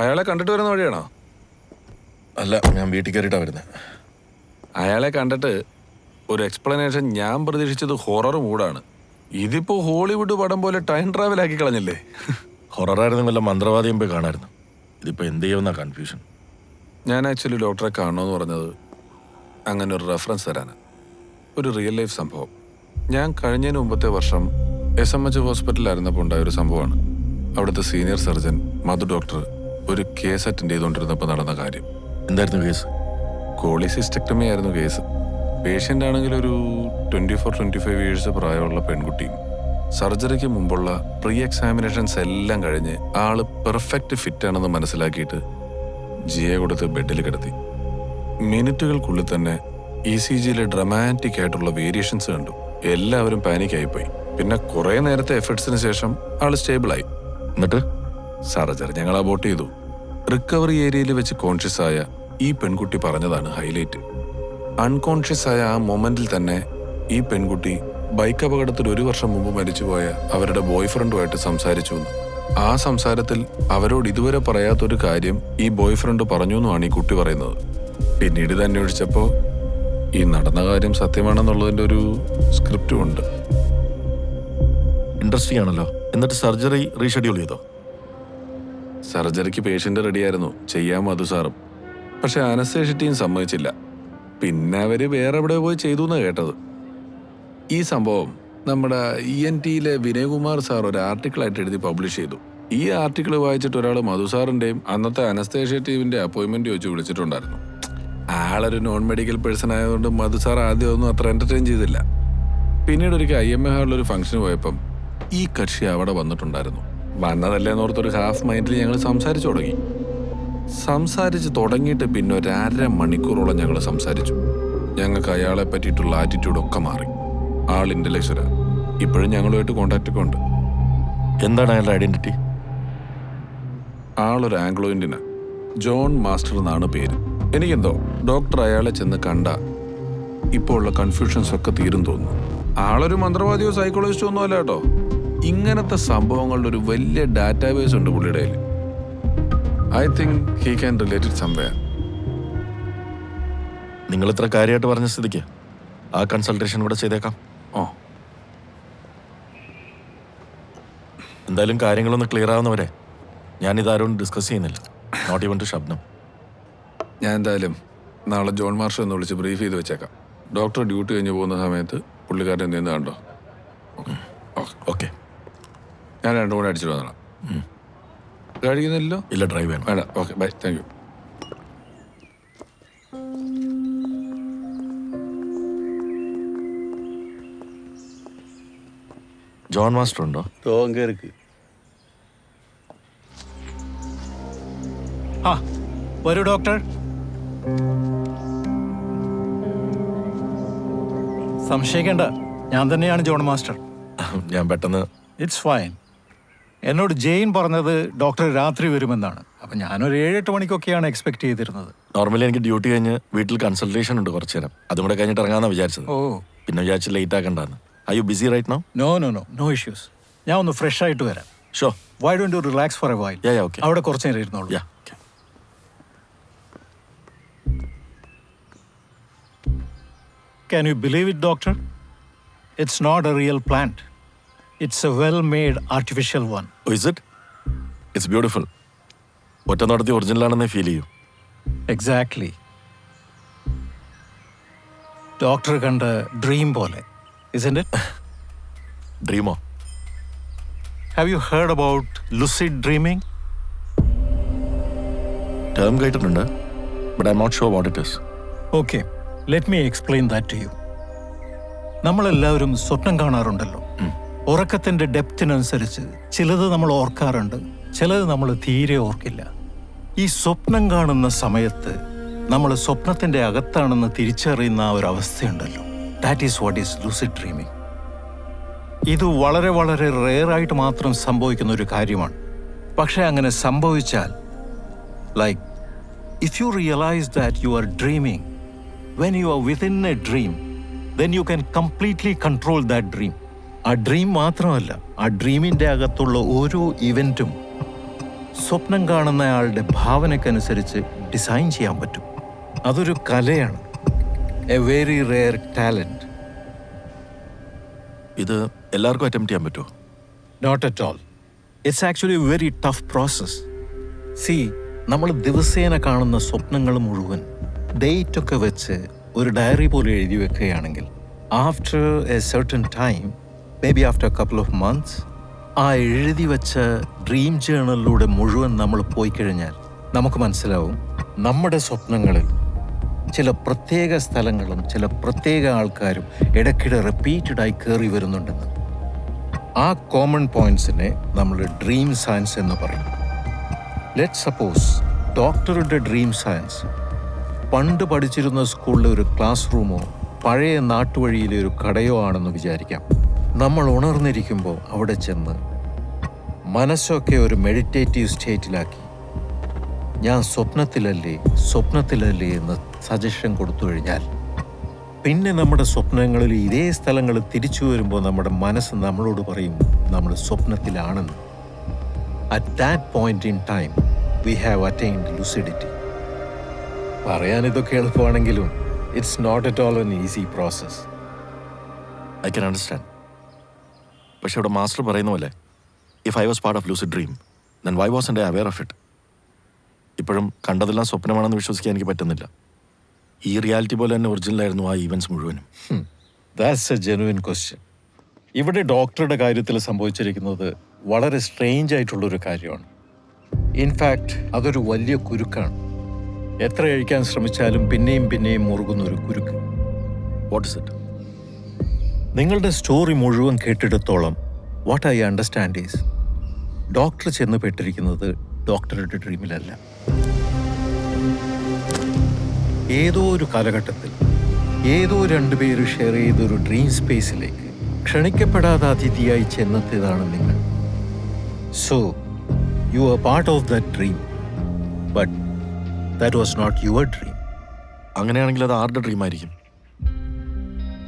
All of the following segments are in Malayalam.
അയാളെ കണ്ടിട്ട് വരുന്ന വഴിയാണോ? അല്ല, ഞാൻ വീട്ടിൽ കയറിയിട്ടാണ് വരുന്നത്. അയാളെ കണ്ടിട്ട് ഒരു എക്സ്പ്ലനേഷൻ ഞാൻ പ്രതീക്ഷിച്ചത് ഹൊറർ മൂഡാണ്. ഇതിപ്പോ ഹോളിവുഡ് പടം പോലെ ടൈം ട്രാവൽ ആക്കി കളഞ്ഞില്ലേ? ഹൊററായിരുന്നു വല്ല മന്ത്രവാദിയും പോയി കാണായിരുന്നു. ഇതിപ്പോൾ എന്ത് ചെയ്യുമെന്നാ കൺഫ്യൂഷൻ. ഞാൻ ആക്ച്വലി ഡോക്ടറെ കാണണമെന്ന് പറഞ്ഞത് അങ്ങനെ ഒരു റെഫറൻസ് തരാനാണ്. ഒരു റിയൽ ലൈഫ് സംഭവം. ഞാൻ കഴിഞ്ഞതിന് മുമ്പത്തെ വർഷം SMH ഹോസ്പിറ്റലിലായിരുന്നപ്പോൾ ഉണ്ടായൊരു സംഭവമാണ്. അവിടുത്തെ സീനിയർ സർജൻ മധു ഡോക്ടർ ഒരു കേസ് അറ്റൻഡ് ചെയ്തുകൊണ്ടിരുന്നപ്പോൾ നടന്ന കാര്യം. എന്തായിരുന്നു കേസ്? കോളിസിസ്റ്റക്ടമി ആയിരുന്നു കേസ്. പേഷ്യൻ്റ് ആണെങ്കിൽ ഒരു 24-25 ഇയേഴ്സ് പ്രായമുള്ള പെൺകുട്ടിയും. സർജറിക്ക് മുമ്പുള്ള പ്രീ എക്സാമിനേഷൻസ് എല്ലാം കഴിഞ്ഞ് ആള് പെർഫെക്റ്റ് ഫിറ്റ് ആണെന്ന് മനസ്സിലാക്കിയിട്ട് ജിയെ കൊടുത്ത് ബെഡിൽ കിടത്തി. മിനിറ്റുകൾക്കുള്ളിൽ തന്നെ ECGയിലെ ഡ്രമാറ്റിക് ആയിട്ടുള്ള വേരിയേഷൻസ് കണ്ടു. എല്ലാവരും പാനിക്കായിപ്പോയി. പിന്നെ കുറേ നേരത്തെ എഫേർട്സിന് ശേഷം ആള് സ്റ്റേബിളായി. എന്നിട്ട് സർജറി ഞങ്ങൾ അബോട്ട് ചെയ്തു. റിക്കവറി ഏരിയയിൽ വെച്ച് കോൺഷ്യസ് ആയ ഈ പെൺകുട്ടി പറഞ്ഞതാണ് ഹൈലൈറ്റ്. അൺകോൺഷ്യസ് ആയ ആ മൊമെന്റിൽ തന്നെ ഈ പെൺകുട്ടി ബൈക്ക് അപകടത്തിൽ 1 വർഷം മുമ്പ് മരിച്ചുപോയ അവരുടെ ബോയ് ഫ്രണ്ടുമായിട്ട് സംസാരിച്ചു. ആ സംസാരത്തിൽ അവരോട് ഇതുവരെ പറയാത്തൊരു കാര്യം ഈ ബോയ് ഫ്രണ്ട് പറഞ്ഞു എന്നാണ് ഈ കുട്ടി പറയുന്നത്. പിന്നീട് ഇത് അന്വേഷിച്ചപ്പോൾ ഈ നടന്ന കാര്യം സത്യമാണെന്നുള്ളതിൻ്റെ ഒരു സ്ക്രിപ്റ്റും ഉണ്ട്. ഇൻട്രസ്റ്റിംഗ് ആണല്ലോ. എന്നിട്ട് സർജറി റീഷെഡ്യൂൾ ചെയ്തോ? സർജറിക്ക് പേഷ്യൻ്റ് റെഡിയായിരുന്നു, ചെയ്യാൻ മധു സാറും. പക്ഷെ അനസ്തേഷ്യ ടീം സമ്മതിച്ചില്ല. പിന്നെ അവര് വേറെ എവിടെ പോയി ചെയ്തു എന്നാണ് കേട്ടത്. ഈ സംഭവം നമ്മുടെ ENTയിലെ വിനയകുമാർ സാർ ഒരു ആർട്ടിക്കിളായിട്ട് എഴുതി പബ്ലിഷ് ചെയ്തു. ഈ ആർട്ടിക്കിൾ വായിച്ചിട്ട് ഒരാൾ മധു സാറിൻ്റെയും അന്നത്തെ അനസ്തേഷ്യ ടീമിൻ്റെ അപ്പോയിൻമെൻറ്റ് ചോദിച്ച് വിളിച്ചിട്ടുണ്ടായിരുന്നു. ആളൊരു നോൺ മെഡിക്കൽ പേഴ്സൺ ആയതുകൊണ്ട് മധു സാർ ആദ്യം ഒന്നും അത്ര എൻ്റർടൈൻ ചെയ്തില്ല. പിന്നീട് ഒരിക്കൽ IMA ഹാളിലൊരു ഫംഗ്ഷന് പോയപ്പം ഈ കക്ഷി അവിടെ വന്നിട്ടുണ്ടായിരുന്നു. വന്നതല്ലേന്നോർത്തൊരു ഹാഫ് മൈൻഡിൽ ഞങ്ങൾ സംസാരിച്ചു തുടങ്ങി. സംസാരിച്ച് തുടങ്ങിയിട്ട് പിന്നെ ഒരു 1.5 മണിക്കൂറോളം ഞങ്ങൾ സംസാരിച്ചു. ഞങ്ങൾക്ക് അയാളെ പറ്റിയിട്ടുള്ള ആറ്റിറ്റ്യൂഡൊക്കെ മാറി. ആൾ ഇന്റലക്ച്വലാ. ഇപ്പോഴും ഞങ്ങളുമായിട്ട് കോണ്ടാക്റ്റൊക്കെ ഉണ്ട്. എന്താണ് അയാളുടെ ഐഡന്റിറ്റി? ആളൊരു ആംഗ്ലോ ഇന്ത്യനാ. ജോൺ മാസ്റ്റർ എന്നാണ് പേര്. എനിക്കെന്തോ ഡോക്ടർ അയാളെ ചെന്ന് കണ്ട ഇപ്പോൾ ഉള്ള കൺഫ്യൂഷൻസ് ഒക്കെ തീരും തോന്നുന്നു. ആളൊരു മന്ത്രവാദിയോ സൈക്കോളജിസ്റ്റോ ഒന്നും അല്ല കേട്ടോ. ഇങ്ങനത്തെ സംഭവങ്ങളുടെ ഒരു വലിയ ഡാറ്റാബേസ് ഉണ്ട് പുള്ളിയുടെ കയ്യിൽ. I think he can relate it somewhere. നിങ്ങൾ ഇത്ര കാര്യമായിട്ട് പറഞ്ഞ സ്ഥിതിക്ക് ആ കൺസൾട്ടേഷൻ കൂടെ ചെയ്തേക്കാം. ഓ, എന്തായാലും കാര്യങ്ങളൊന്ന് ക്ലിയർ ആവുന്നവരെ ഞാനിതാരോടും ഡിസ്കസ് ചെയ്യുന്നില്ല. Not even to Shabnam. ഞാൻ എന്തായാലും നാളെ ജോൺ മാർഷൽ ഒന്ന് വിളിച്ച് ബ്രീഫ് ചെയ്ത് വെച്ചേക്കാം. ഡോക്ടർ ഡ്യൂട്ടി കഴിഞ്ഞ് പോകുന്ന സമയത്ത് പുള്ളിക്കാരൻ എന്തെങ്കിലും കണ്ടോ? ഓക്കെ, ഞാൻ 2 കൂടെ അടിച്ചിട്ട് വന്നോളാം. കഴിക്കുന്നില്ലല്ലോ? ഇല്ല, ഡ്രൈവ് വേണം. വേണ്ട. Okay, bye. Thank you. John master ഉണ്ടോ? തോങ്ക ഇருக்கு. ആ, വരൂ ഡോക്ടർ. സംശയിക്കേണ്ട, ഞാൻ തന്നെയാണ് ജോൺ മാസ്റ്റർ. ഞാൻ പെട്ടെന്ന് ഇറ്റ്സ് ഫൈൻ. എന്നോട് ജെയിൻ പറഞ്ഞത് ഡോക്ടർ രാത്രി വരുമെന്നാണ്. അപ്പം ഞാനൊരു 7-8 മണിക്കൊക്കെയാണ് എക്സ്പെക്ട് ചെയ്തിരുന്നത്. നോർമലി എനിക്ക് ഡ്യൂട്ടി കഴിഞ്ഞ് വീട്ടിൽ കൺസൾട്ടേഷൻ ഉണ്ട് കുറച്ചു നേരം. അതും കൂടെ കഴിഞ്ഞിട്ട് ഇറങ്ങാന്നാ വിചാരിച്ചത്. ഓ, പിന്നെ വിചാരിച്ച് ലേറ്റ് ആക്കണ്ടെന്ന്. Are you busy right now? No issues. ഞാൻ ഒന്ന് ഫ്രഷ് ആയിട്ട് വരാം. Sure. Why don't you relax for a while? Yeah, okay. അവിടെ കുറച്ച് നേരം ഇരുന്നോളൂ. Yeah, okay. Can you believe it, doctor? It's not a real plant. It's a well-made artificial one. Oh, is it? It's beautiful. ഒറ്റ നടത്തി ഒറിജിനൽ ആണെന്നേ ഫീൽ ചെയ്യൂ. Exactly. ഡോക്ടർ കണ്ട ഡ്രീം പോലെ, isn't it? ഡ്രീമോ? Have you heard about lucid dreaming? Term കേട്ടിട്ടുണ്ട്, but I'm not sure what it is. Okay, let me explain that to you. നമ്മളെല്ലാവരും സ്വപ്നം കാണാറുണ്ടല്ലോ. ഉറക്കത്തിന്റെ ഡെപ്തിനനുസരിച്ച് ചിലത് നമ്മൾ ഓർക്കാറുണ്ട്, ചിലത് നമ്മൾ തീരെ ഓർക്കില്ല. ഈ സ്വപ്നം കാണുന്ന സമയത്ത് നമ്മൾ സ്വപ്നത്തിന്റെ അകത്താണെന്ന് തിരിച്ചറിയുന്ന ആ ഒരു അവസ്ഥയുണ്ടല്ലോ, that is what is lucid dreaming. ഇത് വളരെ വളരെ റെയറായിട്ട് മാത്രം സംഭവിക്കുന്ന ഒരു കാര്യമാണ്. പക്ഷെ അങ്ങനെ സംഭവിച്ചാൽ, like if you realise that you are dreaming when you are within a dream, then you can completely control that dream. ആ ഡ്രീം മാത്രമല്ല, ആ ഡ്രീമിൻ്റെ അകത്തുള്ള ഓരോ ഇവൻറ്റും സ്വപ്നം കാണുന്നയാളുടെ ഭാവനയ്ക്കനുസരിച്ച് ഡിസൈൻ ചെയ്യാൻ പറ്റും. അതൊരു കലയാണ്, എ വെരി റെയർ ടാലൻറ്റ്. ഇത് എല്ലാവർക്കും അറ്റംപ്റ്റ് ചെയ്യാൻ പറ്റുമോ? Not at all. It's actually a very tough process. See, നമ്മൾ ദിവസേന കാണുന്ന സ്വപ്നങ്ങൾ മുഴുവൻ ഡേറ്റ് ഒക്കെ വെച്ച് ഒരു ഡയറി പോലെ എഴുതി വെക്കുകയാണെങ്കിൽ after A certain time, may be after couple of months, ആ എഴുതി വെച്ച ഡ്രീം ജേണലിലൂടെ മുഴുവൻ നമ്മൾ പോയി കഴിഞ്ഞാൽ നമുക്ക് മനസ്സിലാവും നമ്മുടെ സ്വപ്നങ്ങളിൽ ചില പ്രത്യേക സ്ഥലങ്ങളും ചില പ്രത്യേക ആൾക്കാരും ഇടയ്ക്കിടെ റിപ്പീറ്റഡായി കയറി വരുന്നുണ്ടെന്ന്. ആ കോമൺ പോയിന്റ്സിനെ നമ്മൾ ഡ്രീം സയൻസ് എന്ന് പറയും. ലെറ്റ് സപ്പോസ് ഡോക്ടറുടെ ഡ്രീം സയൻസ് പണ്ട് പഠിച്ചിരുന്ന സ്കൂളിലെ ഒരു ക്ലാസ് റൂമോ പഴയ നാട്ടുവഴിയിലെ ഒരു കടയോ ആണെന്ന് വിചാരിക്കാം. നമ്മൾ ഉണർന്നിരിക്കുമ്പോൾ അവിടെ ചെന്ന് മനസ്സൊക്കെ ഒരു മെഡിറ്റേറ്റീവ് സ്റ്റേറ്റിലാക്കി ഞാൻ സ്വപ്നത്തിലല്ലേ എന്ന് സജഷൻ കൊടുത്തു കഴിഞ്ഞാൽ പിന്നെ നമ്മുടെ സ്വപ്നങ്ങളിൽ ഇതേ സ്ഥലങ്ങൾ തിരിച്ചു വരുമ്പോൾ നമ്മുടെ മനസ്സ് നമ്മളോട് പറയും നമ്മൾ സ്വപ്നത്തിലാണെന്ന്. At that point in time we have attained lucidity. പറയാൻ ഇതൊക്കെ എളുപ്പമാണെങ്കിലും it's not at all an easy process. I can understand. പക്ഷെ ഇവിടെ മാസ്റ്റർ പറയുന്ന പോലെ if I was part of lucid dream then why wasn't I aware of it? ഇപ്പോഴും കണ്ടതെല്ലാം സ്വപ്നമാണെന്ന് വിശ്വസിക്കാൻ എനിക്ക് പറ്റുന്നില്ല. ഈ റിയാലിറ്റി പോലെ തന്നെ ഒറിജിനലായിരുന്നു ആ ഈവൻസ് മുഴുവനും. That's A genuine question. ഇവിടെ ഡോക്ടറുടെ കാര്യത്തിൽ സംഭവിച്ചിരിക്കുന്നത് വളരെ സ്ട്രേഞ്ച് ആയിട്ടുള്ളൊരു കാര്യമാണ്. ഇൻഫാക്റ്റ് അതൊരു വലിയ കുരുക്കാണ്. എത്ര കഴിക്കാൻ ശ്രമിച്ചാലും പിന്നെയും മുറുകുന്ന ഒരു കുരുക്ക്. What is it? നിങ്ങളുടെ സ്റ്റോറി മുഴുവൻ കേട്ടിടത്തോളം what I understand is doctor ചെന്ന് പെട്ടിരിക്കുന്നത് ഡോക്ടറുടെ ഡ്രീമിലല്ല. ഏതോ ഒരു കാലഘട്ടത്തിൽ ഏതോ രണ്ടുപേര് ഷെയർ ചെയ്തൊരു ഡ്രീം സ്പേസിലേക്ക് ക്ഷണിക്കപ്പെടാതെ അതിഥിയായി ചെന്നെത്തിയതാണ് നിങ്ങൾ. So you are part of that dream, but that was not your dream. അങ്ങനെയാണെങ്കിൽ അത് ആരുടെ ഡ്രീം ആയിരിക്കും?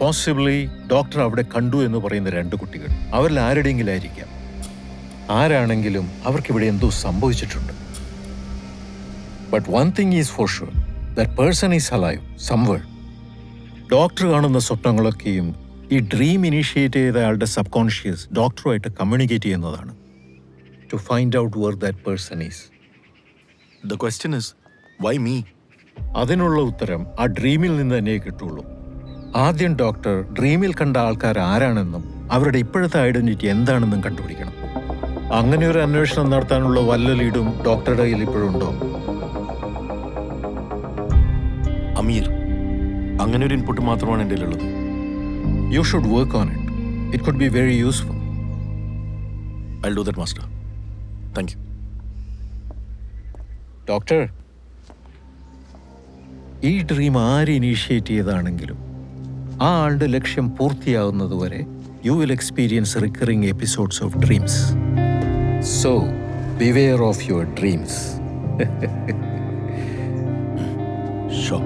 പോസിബിളി ഡോക്ടർ അവിടെ കണ്ടു എന്ന് പറയുന്ന രണ്ട് കുട്ടികൾ അവരിൽ ആരുടെയെങ്കിലും ആയിരിക്കാം. ആരാണെങ്കിലും അവർക്കിവിടെ എന്തോ സംഭവിച്ചിട്ടുണ്ട്. But one thing is for sure, that person is alive somewhere. Doctor കാണുന്ന സ്വപ്നങ്ങളൊക്കെയും ഈ ഡ്രീം ഇനീഷ്യേറ്റ് ചെയ്ത ആളുടെ സബ് കോൺഷ്യസ് ഡോക്ടറുമായിട്ട് കമ്മ്യൂണിക്കേറ്റ് ചെയ്യുന്നതാണ് to find out where that person is. The question is why me? അതിനുള്ള ഉത്തരം ആ ഡ്രീമിൽ നിന്ന് തന്നെ കിട്ടുള്ളൂ. ആദ്യം ഡോക്ടർ ഡ്രീമിൽ കണ്ട ആൾക്കാർ ആരാണെന്നും അവരുടെ ഇപ്പോഴത്തെ ഐഡന്റിറ്റി എന്താണെന്നും കണ്ടുപിടിക്കണം. അങ്ങനെ ഒരു അന്വേഷണം നടത്താനുള്ള വല്ല ലീഡും ഡോക്ടറുടെ കയ്യിൽ ഇപ്പോഴുണ്ടോ? അമീർ, അങ്ങനെ ഒരു ഇൻപുട്ട് മാത്രമാണ് എൻ്റെ ഉള്ളത്. You should work on it. It could be very useful. I do that master. Thank you. Doctor, ഈ ഡ്രീം ആര് ഇനീഷ്യേറ്റ് ചെയ്താണെങ്കിലും ആ ആളുടെ ലക്ഷ്യം പൂർത്തിയാവുന്നതുവരെ you will experience recurring episodes of dreams. So beware of your dreams. ഷോ.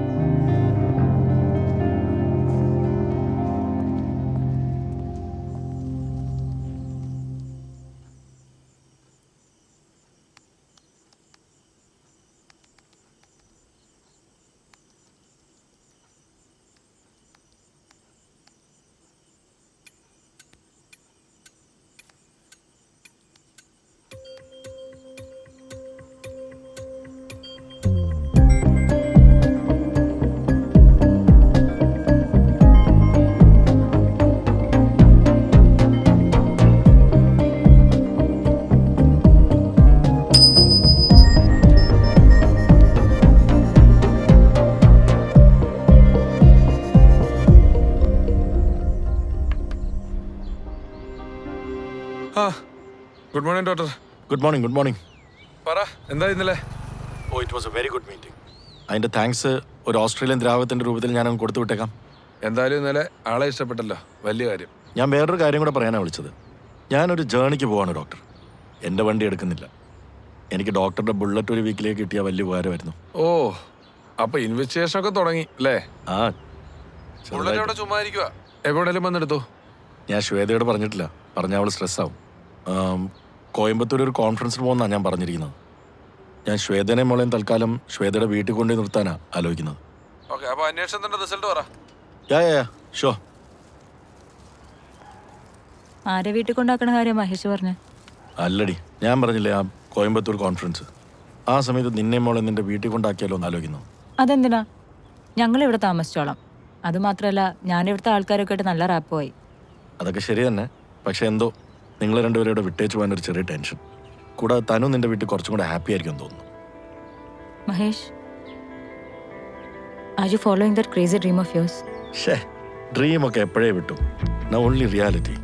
Good morning doctor. Good morning. Good morning. പറ, എന്താ ഇന്നലെ? Oh, it was a very good meeting. അതിൻ്റെ താങ്ക്സ് ഒരു ഓസ്ട്രേലിയൻ ദ്രാവകത്തിൻ്റെ രൂപത്തിൽ ഞാനങ്ങ് കൊടുത്തു വിട്ടേക്കാം. എന്തായാലും ഇന്നലെ ആളെ ഇഷ്ടപ്പെട്ടല്ലോ, വലിയ കാര്യം. ഞാൻ വേറൊരു കാര്യം കൂടെ പറയാനാണ് വിളിച്ചത്. ഞാനൊരു ജേണിക്ക് പോവാണ് ഡോക്ടർ. എൻ്റെ വണ്ടി എടുക്കുന്നില്ല. എനിക്ക് ഡോക്ടറുടെ ബുള്ളറ്റ് ഒരു വീക്കിലേക്ക് കിട്ടിയ വലിയ ഉപകാരമായിരുന്നു. ഓ, അപ്പൊ ഇൻവെസ്റ്റിഗേഷൻ ഒക്കെ തുടങ്ങി അല്ലേ? ആ, ബുള്ളറ്റ് അവിടെ ചുമ്മാ ഇരിക്കുക, എവിടെയും വന്നെടുത്തു. ഞാൻ ശ്വേതയോട് പറഞ്ഞിട്ടില്ല, പറഞ്ഞാൽ അവൾ സ്ട്രെസ്സാവും. കോയമ്പത്തൂർ ഒരു കോൺഫറൻസിന് പോകുന്നതാണ് ഞാൻ പറഞ്ഞിരിക്കുന്നത്. ഞാൻ ശ്വേതനെ മോളെയും തൽക്കാലം ശ്വേതയുടെ വീട്ടിൽ കൊണ്ടുപോയി നിർത്താനാ ആലോചിക്കുന്നത്. ഓക്കെ, അപ്പൊ അന്വേഷണത്തിന്റെ റിസൾട്ട് പറ. യാ ഷോ. ആരെ വീട്ടിൽ കൊണ്ടാക്കണ കാര്യം മഹേഷ് പറഞ്ഞു. അല്ലടി, ഞാൻ പറഞ്ഞില്ലേ ആ കോയമ്പത്തൂർ കോൺഫറൻസ്, ആ സമയത്ത് നിന്നെ മോളെ നിന്റെ വീട്ടിൽ കൊണ്ടാക്കിയാലോ എന്ന് ആലോചിക്കുന്നു. അതെന്തിനാ? ഞങ്ങളിവിടെ താമസിച്ചോളാം. അതുമാത്രമല്ല, ഞാനിവിടുത്തെ ആൾക്കാരൊക്കെ ആയിട്ട് നല്ല റാപ്പുമായി. അതൊക്കെ ശരി തന്നെ, പക്ഷെ എന്തോ നിങ്ങൾ രണ്ടുപേരും ഇവിടെ വിട്ടേച്ച് പോകാനൊരു ചെറിയ ടെൻഷൻ. കൂടാതെ തനു നിന്റെ വീട്ടിൽ കുറച്ചും കൂടെ ഹാപ്പി ആയിരിക്കും തോന്നുന്നു. Mahesh, are you following that crazy dream of yours? ഷേ, ഡ്രീമൊക്കെ എപ്പോഴേ വിട്ടു. Now only reality.